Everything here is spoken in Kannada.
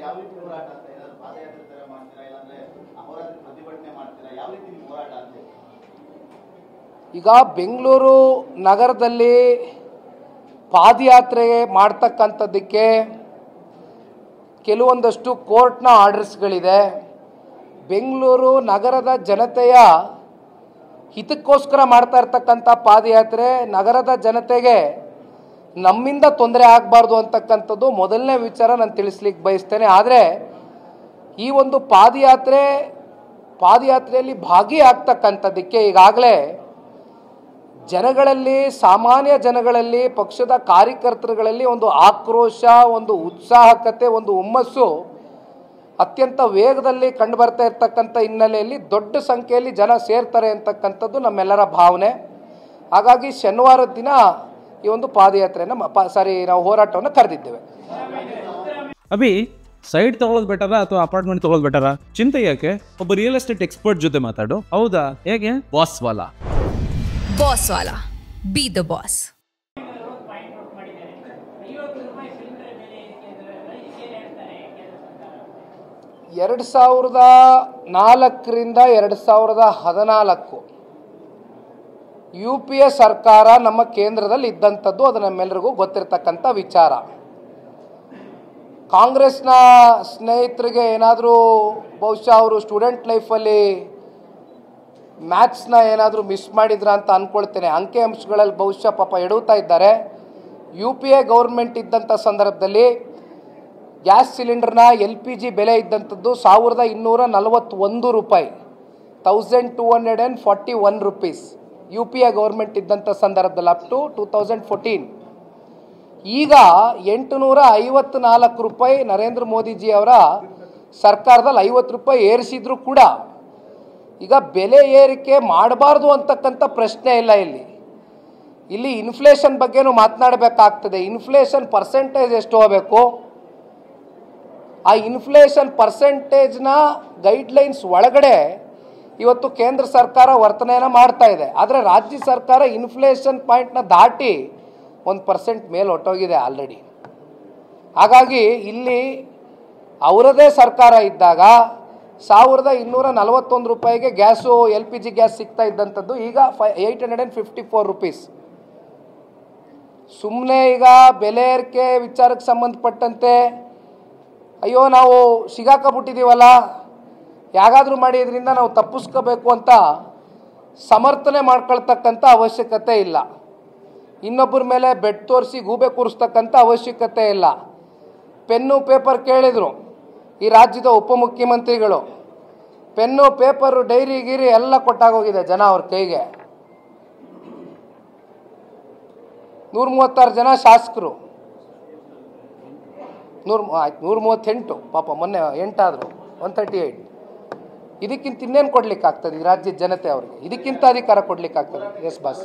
ಯಾವ ರೀತಿ ಹೋರಾಟ ಅಂತ ಏನಾದ್ರು ಪಾದಯಾತ್ರೆ ತರ ಮಾಡ್ತೀರಾ ಇಲ್ಲಾಂದ್ರೆ ಅಹೋರಾತ್ರಿ ಪ್ರತಿಭಟನೆ ಮಾಡ್ತೀರಾ ಯಾವ ರೀತಿ ನಿಮ್ಮ ಹೋರಾಟ ಅಂತ? ಈಗ ಬೆಂಗಳೂರು ನಗರದಲ್ಲಿ ಪಾದಯಾತ್ರೆ ಮಾಡ್ತಕ್ಕಂಥದ್ದಕ್ಕೆ ಕೆಲವೊಂದಷ್ಟು ಕೋರ್ಟ್ನ ಆರ್ಡರ್ಸ್ಗಳಿದೆ. ಬೆಂಗಳೂರು ನಗರದ ಜನತೆಯ ಹಿತಕ್ಕೋಸ್ಕರ ಮಾಡ್ತಾ ಇರ್ತಕ್ಕಂಥ ಪಾದಯಾತ್ರೆ ನಗರದ ಜನತೆಗೆ ನಮ್ಮಿಂದ ತೊಂದರೆ ಆಗಬಾರ್ದು ಅಂತಕ್ಕಂಥದ್ದು ಮೊದಲನೇ ವಿಚಾರ ನಾನು ತಿಳಿಸ್ಲಿಕ್ಕೆ ಬಯಸ್ತೇನೆ. ಆದರೆ ಈ ಒಂದು ಪಾದಯಾತ್ರೆಯಲ್ಲಿ ಭಾಗಿಯಾಗ್ತಕ್ಕಂಥದ್ದಕ್ಕೆ ಈಗಾಗಲೇ ಜನಗಳಲ್ಲಿ, ಸಾಮಾನ್ಯ ಜನಗಳಲ್ಲಿ, ಪಕ್ಷದ ಕಾರ್ಯಕರ್ತರುಗಳಲ್ಲಿ ಒಂದು ಆಕ್ರೋಶ, ಒಂದು ಉತ್ಸಾಹಕತೆ, ಒಂದು ಹುಮ್ಮಸ್ಸು ಅತ್ಯಂತ ವೇಗದಲ್ಲಿ ಕಂಡುಬರ್ತಾ ಇರ್ತಕ್ಕಂಥ ಹಿನ್ನೆಲೆಯಲ್ಲಿ ದೊಡ್ಡ ಸಂಖ್ಯೆಯಲ್ಲಿ ಜನ ಸೇರ್ತಾರೆ ಅಂತಕ್ಕಂಥದ್ದು ನಮ್ಮೆಲ್ಲರ ಭಾವನೆ. ಹಾಗಾಗಿ ಶನಿವಾರದ ದಿನ ಈ ಒಂದು ಪಾದಯಾತ್ರೆಯನ್ನು ನಾವು ಹೋರಾಟವನ್ನು ಕರೆದಿದ್ದೇವೆ. ಅಭಿ, ಸೈಡ್ ತಗೊಳ್ಳೋದು ಬೆಟರಾ ಅಥವಾ ಅಪಾರ್ಟ್ಮೆಂಟ್ ತಗೊಳ್ಳೋದು ಬೆಟರಾ? ಚಿಂತೆ ಯಾಕೆ? ಒಬ್ಬ ರಿಯಲ್ ಎಸ್ಟೇಟ್ ಎಕ್ಸ್ಪರ್ಟ್ ಜೊತೆ ಮಾತಾಡು. ಹೌದಾ? ಹೇಗೆ? Boss Vala. B the boss. ಎರಡು 2004ರಿಂದ 2014 UPA ಸರ್ಕಾರ ನಮ್ಮ ಕೇಂದ್ರದಲ್ಲಿ ಇದ್ದಂಥದ್ದು, ಅದು ನಮ್ಮೆಲ್ಲರಿಗೂ ಗೊತ್ತಿರತಕ್ಕಂಥ ವಿಚಾರ. ಕಾಂಗ್ರೆಸ್ನ ಸ್ನೇಹಿತರಿಗೆ ಏನಾದರೂ ಬಹುಶಃ ಅವರು ಸ್ಟೂಡೆಂಟ್ ಲೈಫಲ್ಲಿ ಮ್ಯಾಥ್ಸ್ನ ಏನಾದರೂ ಮಿಸ್ ಮಾಡಿದ್ರ ಅಂತ ಅಂದ್ಕೊಳ್ತೇನೆ. ಅಂಕಿ ಅಂಶಗಳಲ್ಲಿ ಬಹುಶಃ ಪಾಪ ಎಡುತ್ತಾ ಇದ್ದಾರೆ. UPA ಗೌರ್ಮೆಂಟ್ ಇದ್ದಂಥ ಸಂದರ್ಭದಲ್ಲಿ ಗ್ಯಾಸ್ ಸಿಲಿಂಡರ್ನ LPG ಬೆಲೆ ಇದ್ದಂಥದ್ದು 1241 ರೂಪಾಯಿ, 1241 ರುಪೀಸ್ UPA ಗೌರ್ಮೆಂಟ್ ಇದ್ದಂಥ ಸಂದರ್ಭದಲ್ಲಿ ಅಪ್ ಟು 2014. ಈಗ 854 ರೂಪಾಯಿ ನರೇಂದ್ರ ಮೋದಿಜಿ ಅವರ ಸರ್ಕಾರದಲ್ಲಿ 50 ರೂಪಾಯಿ ಏರಿಸಿದ್ರು ಕೂಡ ಈಗ ಬೆಲೆ ಏರಿಕೆ ಮಾಡಬಾರ್ದು ಅಂತಕ್ಕಂಥ ಪ್ರಶ್ನೆ ಇಲ್ಲ. ಇಲ್ಲಿ ಇನ್ಫ್ಲೇಷನ್ ಬಗ್ಗೆನೂ ಮಾತನಾಡಬೇಕಾಗ್ತದೆ. ಇನ್ಫ್ಲೇಷನ್ ಪರ್ಸೆಂಟೇಜ್ ಎಷ್ಟು ಹೋಗಬೇಕು, ಆ ಇನ್ಫ್ಲೇಷನ್ ಪರ್ಸೆಂಟೇಜ್ನ ಗೈಡ್ಲೈನ್ಸ್ ಒಳಗಡೆ ಇವತ್ತು ಕೇಂದ್ರ ಸರ್ಕಾರ ವರ್ತನೆಯನ್ನು ಮಾಡ್ತಾ ಇದೆ. ಆದರೆ ರಾಜ್ಯ ಸರ್ಕಾರ ಇನ್ಫ್ಲೇಷನ್ ಪಾಯಿಂಟ್ನ ದಾಟಿ 1% ಮೇಲೆ ಹೊಟ್ಟೋಗಿದೆ ಆಲ್ರೆಡಿ. ಹಾಗಾಗಿ ಇಲ್ಲಿ ಅವರದೇ ಸರ್ಕಾರ ಇದ್ದಾಗ 1241 ರೂಪಾಯಿಗೆ ಗ್ಯಾಸು, LPG ಗ್ಯಾಸ್ ಸಿಗ್ತಾ ಇದ್ದಂಥದ್ದು ಈಗ 854 ರುಪೀಸ್. ಸುಮ್ಮನೆ ಈಗ ಬೆಲೆ ಏರಿಕೆ ವಿಚಾರಕ್ಕೆ ಸಂಬಂಧಪಟ್ಟಂತೆ ಅಯ್ಯೋ ನಾವು ಸಿಗಾಕಬಿಟ್ಟಿದ್ದೀವಲ್ಲ, ಯಾಗಾದರೂ ಮಾಡಿ ಇದರಿಂದ ನಾವು ತಪ್ಪಿಸ್ಕೋಬೇಕು ಅಂತ ಸಮರ್ಥನೆ ಮಾಡ್ಕೊಳ್ತಕ್ಕಂಥ ಅವಶ್ಯಕತೆ ಇಲ್ಲ. ಇನ್ನೊಬ್ಬರ ಮೇಲೆ ಬೆಡ್ ತೋರಿಸಿ ಗೂಬೆ ಕೂರಿಸ್ತಕ್ಕಂಥ ಅವಶ್ಯಕತೆ ಇಲ್ಲ. ಪೆನ್ನು ಪೇಪರ್ ಕೇಳಿದರು ಈ ರಾಜ್ಯದ ಉಪಮುಖ್ಯಮಂತ್ರಿಗಳು, ಪೆನ್ನು ಪೇಪರು ಡೈರಿ ಗಿರಿ ಎಲ್ಲ ಕೊಟ್ಟಾಗೋಗಿದೆ ಜನ ಅವ್ರ ಕೈಗೆ. 136 ಜನ ಶಾಸಕರು, 138 ಪಾಪ ಮೊನ್ನೆ 8 ಆದರು, 138. ಇದಕ್ಕಿಂತ ಇನ್ನೇನು ಕೊಡ್ಲಿಕ್ಕಾಗ್ತದೆ ಈ ರಾಜ್ಯದ ಜನತೆ ಅವ್ರಿಗೆ? ಇದಕ್ಕಿಂತ ಅಧಿಕಾರ ಕೊಡ್ಲಿಕ್ಕಾಗ್ತದೆ? Yes boss.